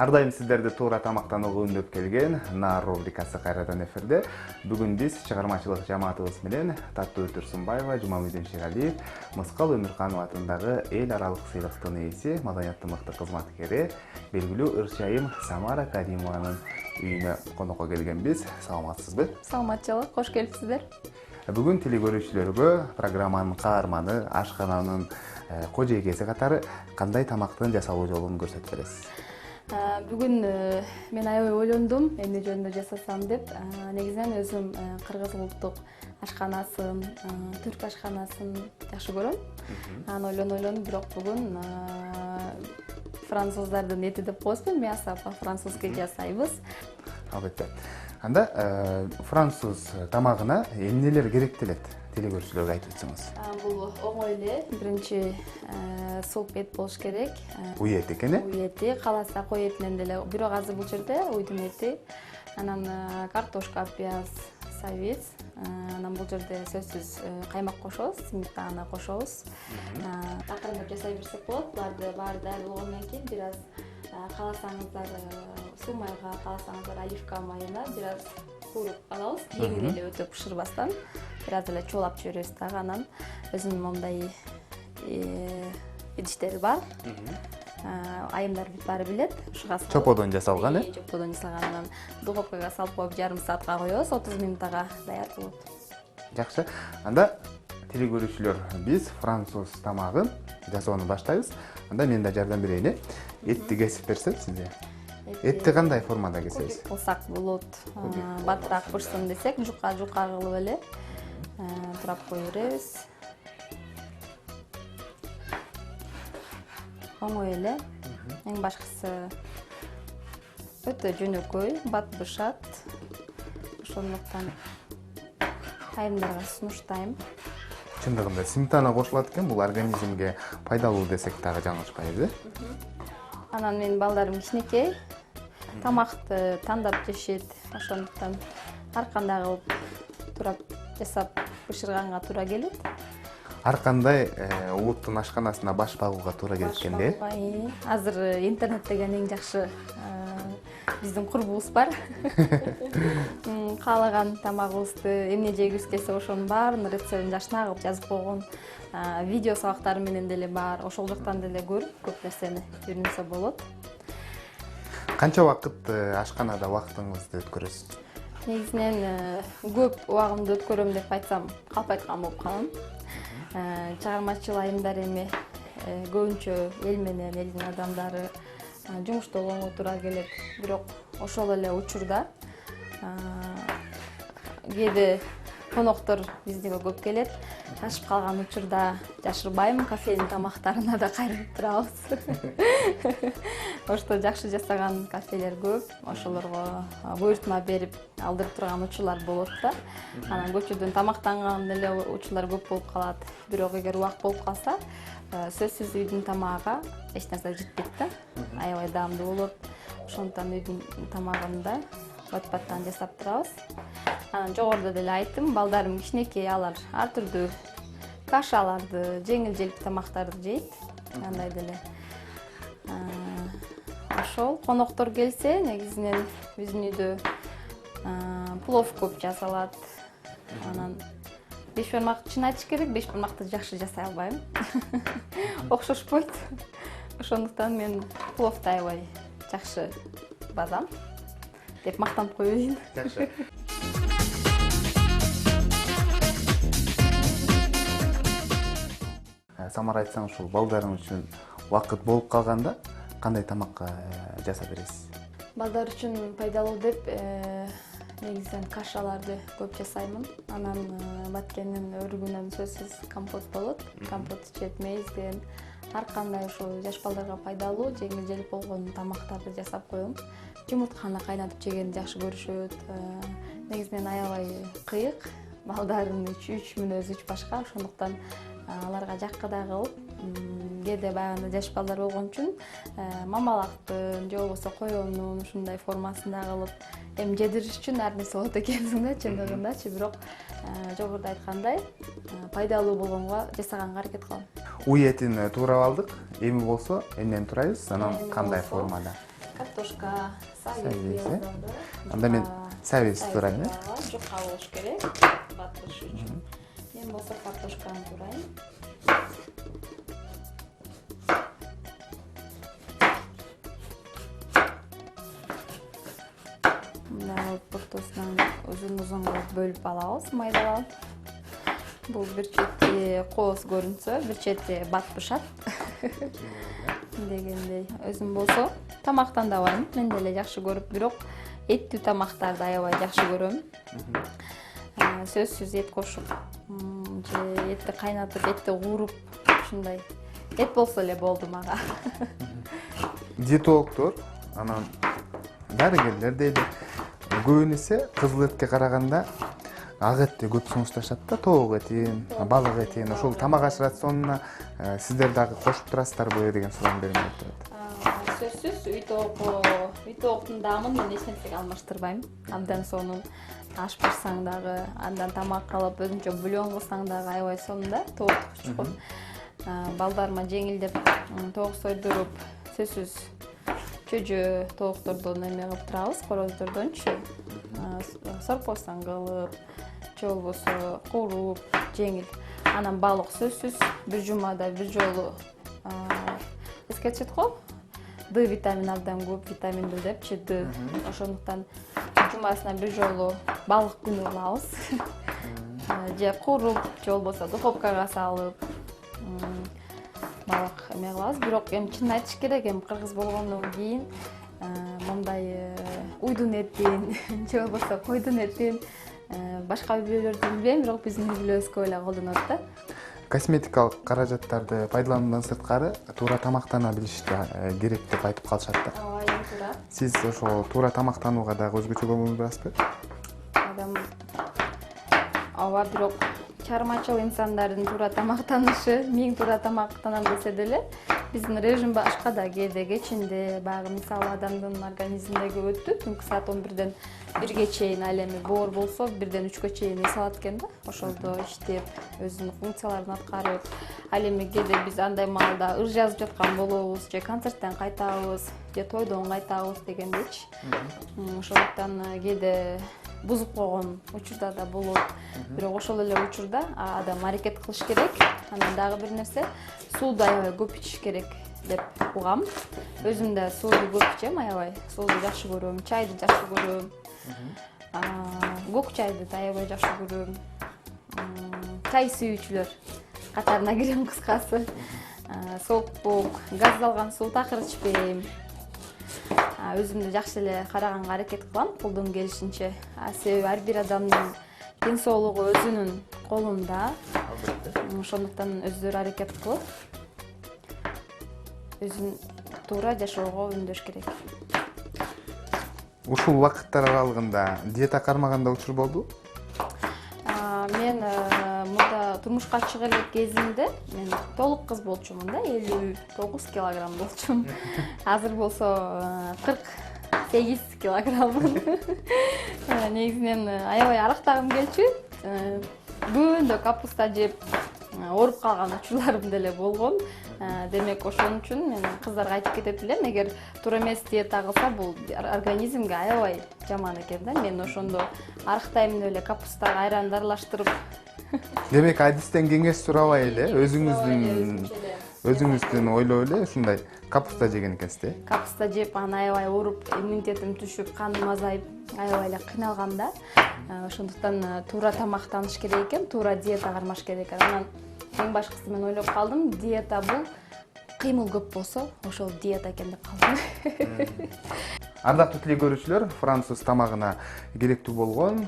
Ар дайым сиздерди туура тамактанууга үндөп келген Нар рубрикасы кайрадан эфирде. Бүгүн биз чыгармачылык жамаатыбыз менен Таттуу Турсунбаева, Жумамидин Шералиев, Мыскал Өмүрканов атындагы эл аралык сыйлыктын ээси, маданияттын мыкты кызматкери, белгилүү ырчайым Самара Каримованын үйүнө конокко келгенбиз. Саламатсызбы? Саламатчылык, кош келипсиздер. Бүгүн телекөрүүчүлөргө программанын каарманы, ашкананын кожойкеси катары кандай тамактын жасалуу жолун көрсөтүп бересиз? Бүгүн мен аябай ойлондум, эмне жөнүндө жасасам деп. Негизинен өзүм кыргыз улуттук ашканасын, түрк ашканасын жакшы көрөм. Анан ойлонуп, бирок бүгүн француздардын эти деп коебузбу, мясо по-французски жасайбыз. Албетте. Анда француз тамагына эмнелер керектелет? Телекөрүүчүлөргө айтып өтсөңүз. Бул оңой эле. Биринчи суп эт болуш керек. Уй эт экен э? Уй эти, кааласа кой этинен деле, бирок азыр бул жерде уйдун эти, анан картошка, пияз, сабиз, анан бул жерде сөзсүз каймак кошобуз, сметана кошобуз. Акырындап жасай берсек болот. Буларды баары даяр болгондон кийин бир аз кааласаңыздар суу майга, кааласаңыздар оливка майына бир аз кууруп алабыз. Жеңил эле өтө бышырбастан бир аз эле чуулап жиберебиз дагы. Анан өзүнүн мондай идиштери бар. Айымдар баары билет. Ушуга Чоподон жасалган э? Чоподон жасалган. Анан духовкага салып коюп жарым саатка коебуз, 30 минуттага даяр болот. Жакшы. Анда телекөрүүчүлөр, биз француз тамагын жасоону баштайбыз. Анда мен да жардам берейин э? Этти кесип берсем сизге. Этти кандай формада кесебиз? Кылсак болот. Батыраак пышсын десек, жука кылып эле турап кое беребиз. Оңой эле. Эң башкысы өтө жөнөкөй, бат бышат. Ошондуктан айымдарга сунуштайм. Чындыгында сметана кошулат экен, бул организмге пайдалуу десек дагы жаңылышпайбыз э? Анан менин балдарым кичинекей, тамакты тандап жешет. Ошондуктан ар кандай кылып турап жасап бышырганга туура келет. Ар кандай улуттун ашканасына баш багууга туура келет экен да. Азыр интернет деген эң жакшы биздин курбубуз бар. Каалаган тамагыбызды, эмне жегибиз келсе ошонун баарын рецептин жашына кылып жазып койгон. Видео сабактары менен деле бар. Ошол жактан деле көрүп, көп нерсени үйрөнсө болот. Канча убакыт ашканада убактыңызды өткөрөсүз? Негизинен көп убагымды өткөрөм деп айтсам, калп айткан болуп калам. Чыгармачыл айымдар эми көбүнчө эл менен, элдин адамдары жумушта болгонго туура келет. Бирок ошол эле учурда кээде коноктор биздиге көп келет. Ташып калган учурда жашырбайм, кафенин тамактарына да кайрылып турабыз. Ошто жакшы жасаган кафелер көп. Ошолорго буйртма берип алдырып турган учурлар болот да. Анан көчөдөн тамактанган эле учурлар көп болуп калат. Бирок эгер убак болуп калса, сөзсүз үйдүн тамагына эч нерсе жетпейт да. Аябай даамдуу болот. Ошондуктан үйдүн тамагында бат-баттан жасап турабыз. Анан жогоруда деле айттым, балдарым кичинекей, алар ар түрдүү кашаларды, жеңил-желпи тамактарды жейт. Андай деле. Ошол коноктор келсе, негизинен биздин үйдө плов көп жасалат. Анан бешбармак, чын айтыш керек, бешбармакты жакшы жасай албайм. Окшошпойт. Ошондуктан мен пловду аябай жакшы базам деп мактанып коеюн. Жакшы. Самара, айтсаң, ушул балдарың үчүн убакыт болуп калганда кандай тамак жасап бересиз? Балдар үчүн пайдалуу деп негизинен кашаларды көп жасаймын. Анан баткендин өрүгүнөн сөзсүз компот болот. Компот ичет, мейизден ар кандай ошо жаш балдарга пайдалуу, жеңил-желп болгон тамактарды жасап коем. Жумуртканы кайнатып жегенди жакшы көрүшөт. Негизинен аябай кыйык. Балдардын үч мүнөзү үч башка. Ошондуктан аларга жаккыдай кылып, кээде баягы жаш балдар болгон үчүн мамалактын же болбосо коёнун ушундай формасында кылып, эми жедириш үчүн ар нерсе болот экенсиң да, чындыгындачы. Бирок жогоруда айткандай, пайдалуу болгонго жасаганга аракет кылам. Уй этин туурап алдык. Эми болсо эмнени турайбыз? Анан кандай формада? картошка сабиз. Анда мен сабиз турайын. Жука болуш керек батыш үчүн. Мен болсо картошканы турайын. Мына ортосунан узун кылып бөлүп алабыз, майдалап. Бул бир чети кооз көрүнсө, бир чети бат бышат. Дегендей. Өзүм болсо тамактандабайм. Мен деле жакшы көрүп, бирок эттүү тамактарды аябай жакшы көрөм. Сөзсүз эт кошуп, же этти кайнатып, этти кууруп, ушундай эт болсо эле болду мага. Диетологдор, анан дарыгерлер дейли, көбүн эсе кызыл этке караганда ак этти көп сунушташат да, тоок этин, балык этин, ошол тамак аш рационуна сиздер дагы кошуп турасыздарбы деген суроону бермек болот. Сөзсүз үй тооктун даамын мен эч нерсеге алмаштырбайм. Абдан сонун аш башсаң дагы, андан тамак кылып, өзүнчө бульон кылсаң дагы аябай сонун да, тоок чукун. Балдарыма жеңилдеп тоок сойдуруп, сөзсүз чөжө тооктордон эме кылып турабыз, короздордончу. Сорпосун кылып, же болбосо кууруп, жеңил. Анан балык сөзсүз бир жумада бир жолу эске түшөт го. Д витамини абдан көп, витаминдүү депчи, Д. Ошондуктан жумасына бир жолу балык күнү кылабыз. Же кууруп, же болбосо духовкага салып балык эме кылабыз. Бирок эми чынын айтыш керек, эми кыргыз болгондон кийин мындай уйдун этин, же болбосо койдун этин, башка үй бүлөлөрдү билбейм, бирок биздин үй бүлөбүз көп эле колдонот да. Косметикалык каражаттарды пайдалануудан сырткары туура тамактана билиш да керек деп айтып калышат да. Ооба, туура. Сиз ошол туура тамактанууга дагы өзгөчө көңүл бурасызбы? Ооба, бирок чармачыл инсандардын туура тамактанышы, миң туура тамактанам десе деле, биздин режим башка да, кээде кечинде, баягы мисалы адамдын организминдеги өтүп, түнкү саат 11-ден 1ге чейин, ал эми боор болсо 1-ден 3кө чейин эс алат экен да. Ошолдо иштеп, өзүнүн функцияларын аткарып, ал эми кээде биз андай маалда ыр жазып жаткан болобуз, же концерттен кайтабыз, же тойдон кайтабыз дегендейчи. Ошондуктан кээде бузуп койгон учурда да болот. Бирок ошол эле учурда адам аракет кылыш керек. Анан дагы бир нерсе, сууду аябай көп ичиш керек деп угам. Өзүм да сууду көп ичем, аябай сууду жакшы көрөм, чайды жакшы көрөм. Көк чайды да аябай жакшы көрөм. Чай сүйүүчүлөр катарына кирем кыскасы. Соопук, газдалган суу такыр ичпейм. Өзүмдү жакшы эле караганга аракет кылам, колдон келишинче. Себеби ар бир адамдын ден соолугу өзүнүн колунда. Ошондуктан өздөрү аракет кылып, өзүн туура жашоого үндөш керек. Ушул убакыттар аралыгында диета кармаганда учур болду? Мен мында турмушка чыга элек кезимде мен толук кыз болчумун да, 59 килограмм болчумун. Азыр болсо 48 килограмммын. Негизинен аябай арактагым келчү. Күндө капуста жеп ооруп калган учурларым деле болгон. Демек ошон үчүн мен кыздарга айтып кетет элем, эгер туура эмес диета кылса, бул организмге аябай жаман экен да. Мен ошондо арыктайм деп эле капустага айранды аралаштырып. Демек адистен кеңеш сурабай эле, өзүңүздүн ойлоп эле ушундай капуста жеген экенсиз да? Капуста жеп, анан аябай ооруп, иммунитетим түшүп, каным азайып, аябай эле кыйналгам да. Ошондуктан туура тамактаныш керек экен, туура диета кармаш керек экен. Анан эң башкысы мен ойлоп калдым, диета бул кыймыл көп болсо, ошол диета экен деп калдым. Ардактуу теле көрүүчүлөр, француз тамагына керектүү болгон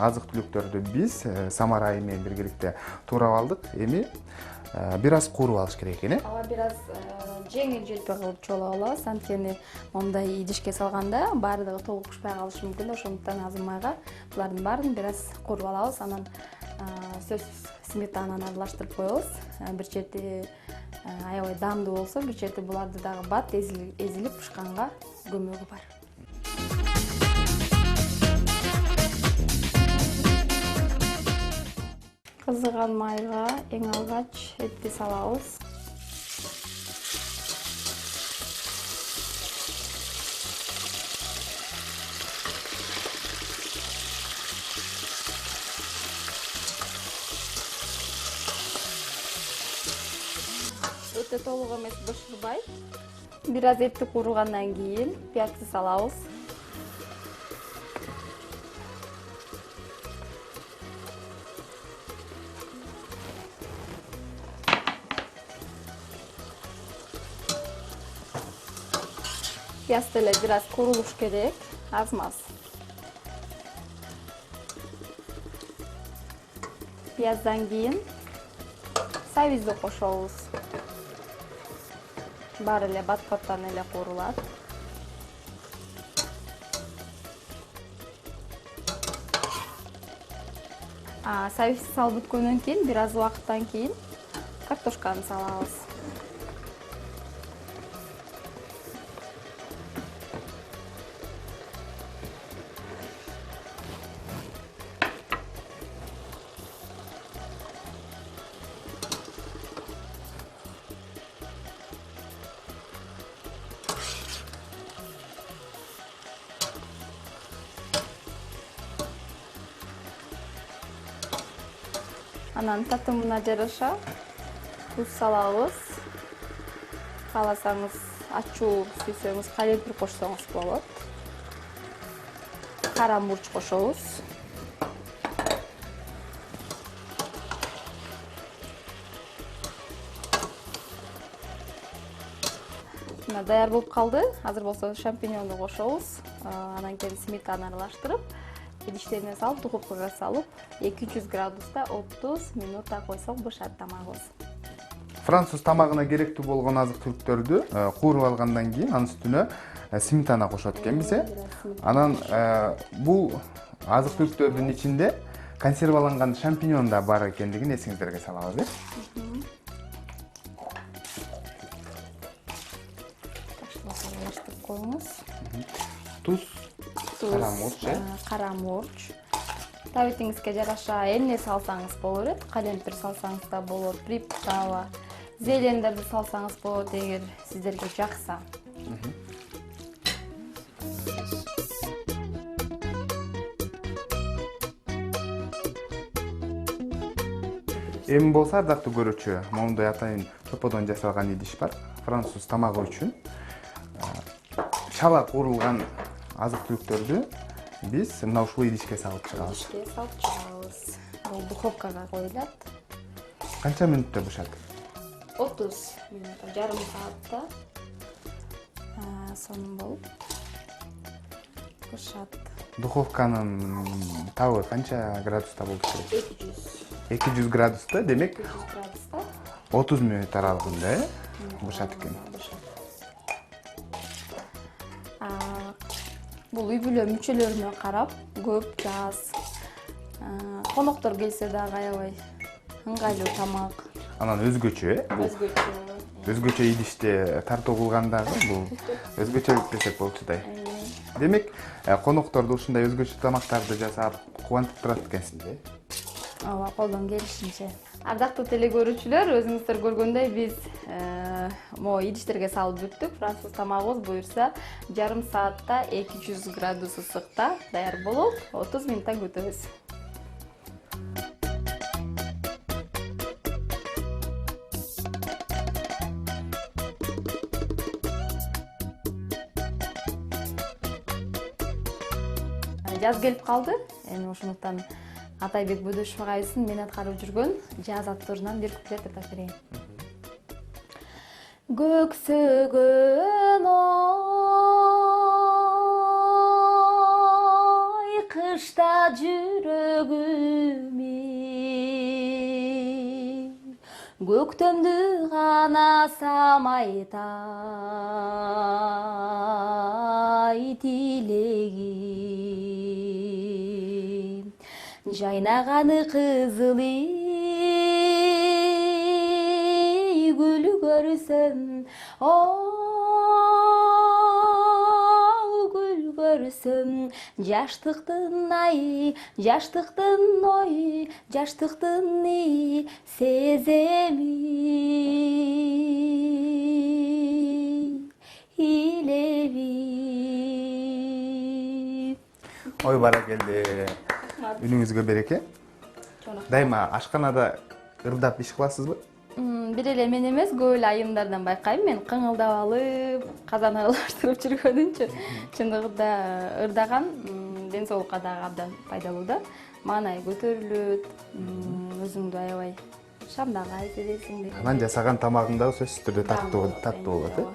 азык-түлүктөрдү биз Самара айы менен биргеликте туурап алдык. Эми бир аз кууруп алыш керек экен, Ооба, бир аз жеңил желпи кылып чоолоп алабыз. Анткени мондай идишке салганда баардыгы толук пышпай калышы мүмкүн да. Ошондуктан азырмайга булардын баарын бир аз кууруп алабыз. Анан сөзсүз сметананы аралаштырып коебуз. Бир чети аябай даамдуу болсо, бир чети буларды дагы бат эзилип пышканга көмөгү бар. Кызыган майга эң алгач этти салабыз. өтө толук эмес бышырбай. Бир аз эти кууругандан кийин пиязды салабыз. Пияз деле бир аз куурулуш керек, аз-маз. Пияздан кийин сабизди кошобуз. Баары эле бат-баттан эле куурулат. Сабизди салып бүткөндөн кийин бир аз убакыттан кийин картошканы салабыз. Анан татымына жараша туз салабыз. Кааласаңыз ачуу сүйсөңүз калемпир кошсоңуз болот. Кара мурч кошобуз. Мына даяр болуп калды. Азыр болсо шампиньонду кошобуз. Анан кийин сметана аралаштырып, идиштерине салып, духовкага салып, 200 градуста 30 минутта койсок бышат тамагыбыз. Француз тамагына керектүү болгон азык-түлүктөрдү кууруп алгандан кийин анын үстүнө сметана кошот экенбиз. Анан бул азык-түлүктөрдүн ичинде консерваланган шампиньон да бар экендигин эсиңиздерге салабыз. Аралаштырып коюңуз. Туз, кара мурч, кара мурч. Табитиңизге жараша эмне салсаңыз болот, калемпир салсаңыз да болот, приправа, зелендерди салсаңыз болот, эгер сиздерге жакса. Эми болсо ардактуу көрүүчү, моундай атайын чоподон жасалган идиш бар. Француз тамагы үчүн шала куурулган азык-түлүктөрдү биз мына ушул идишке салып чыгабыз. Бул духовкага коюлат. Канча мүнөттө бышат? 30 минут, жарым саатта. Сонун болуп бышат. Духовканын табы канча градуста болуш керек? 200. 200 градуста, демек 200 градуста 30 мүнөт аралыгында бышат экен. Бул үй бүлө мүчөлөрүнө карап, көп, жаз, коноктор келсе дагы аябай ыңгайлуу тамак. Анан өзгөчө, өзгөчө идиште тартуу кылгандагы бул өзгөчөлүк десек болчу да. Демек, конокторду ушундай өзгөчө тамактарды жасап кубантып турат экенсиз, Ооба, колдон келишинче. Ардактуу теле көрүүчүлөр, өзүңүздөр көргөндөй биз могу идиштерге салып бүттүк. Француз тамагыбыз буюрса жарым саатта 200 градус ысыкта даяр болуп, 30 минутта күтөбүз. Жаз келип калды. Эми ошондуктан Атайбек Бөдөшов агайыбыздын мен аткарып жүргөн жаз аттарынан бир куплет айтып берейин. Көксөгөн ой, кышта жүрөгүмө көктөмдү гана самайтай тилегим. Жайнаганы кызыл гүл көрсөм, гүл көрсөм, жаштыктын ай, жаштыктын ой, жаштыктын сеземи илеби. Ой, баракелде. Үнүңүзгө береке. Дайыма ашканада ырдап иш кыласызбы? бир эле мен эмес, көп эле айымдардан байкайм. Мен кыңылдап алып, казан аралаштырып жүргөнүнчө чындыгында ырдаган ден соолукка дагы абдан пайдалуу да. Маанай көтөрүлөт, өзүңдү аябай шамдагай сезесиң деп. Анан жасаган тамагың дагы сөзсүз түрдө таттуу болот, э?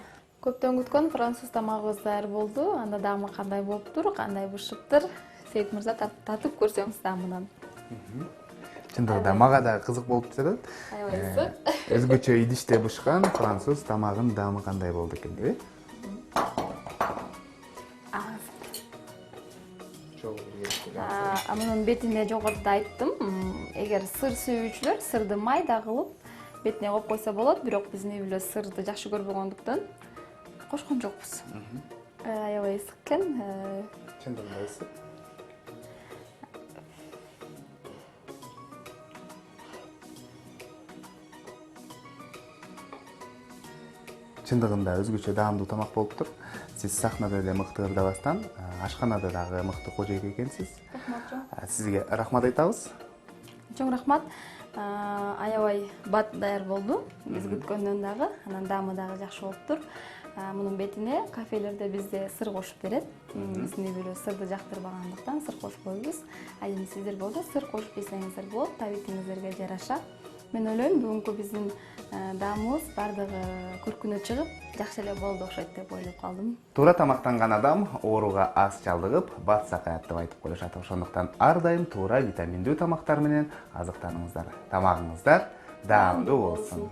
Көптөн күткөн француз тамагыбыз даяр болду. Анда даамы кандай болуптур, кандай бышыптыр? Сейит мырза татып көрсөңүз даамынан. Чындыгында мага да кызык болуп жатат. Аябай ысык. Өзгөчө идиште бышкан француз тамагынын даамы кандай болду экен деп, Мунун бетине жогоруда айттым, эгер сыр сүйүүчүлөр сырды майда кылып бетине коюп койсо болот, бирок биздин үй бүлө сырды жакшы көрбөгөндүктөн кошкон жокпуз. Аябай ысык экен. Чындыгында ысык. Чындыгында өзгөчө даамдуу тамак болуптур. Сиз сахнада эле мыкты ырдабастан, ашканада дагы мыкты кожоек экенсиз. Рахмат. Сизге рахмат айтабыз. Чоң рахмат. Аябай бат даяр болду. Биз күткөндөн дагы, анан даамы дагы жакшы болуптур. Мунун бетине кафелерде бизде сыр кошуп берет. Биздин үй бүлө сырды жактырбагандыктан сыр кошпойбуз. Ал эми сиздер болсо сыр кошуп жесеңиздер болот, табитиңиздерге жараша. Мен ойлойм, бүгүнкү биздин даамыбыз бардыгы көркүнө чыгып, жакшы эле болду окшойт деп ойлоп калдым. Туура тамактанган адам ооруга аз чалдыгып, бат сакаят деп айтып коюшат. Ошондуктан ар дайым туура витаминдүү тамактар менен азыктаныңыздар. Тамагыңыздар даамдуу болсун.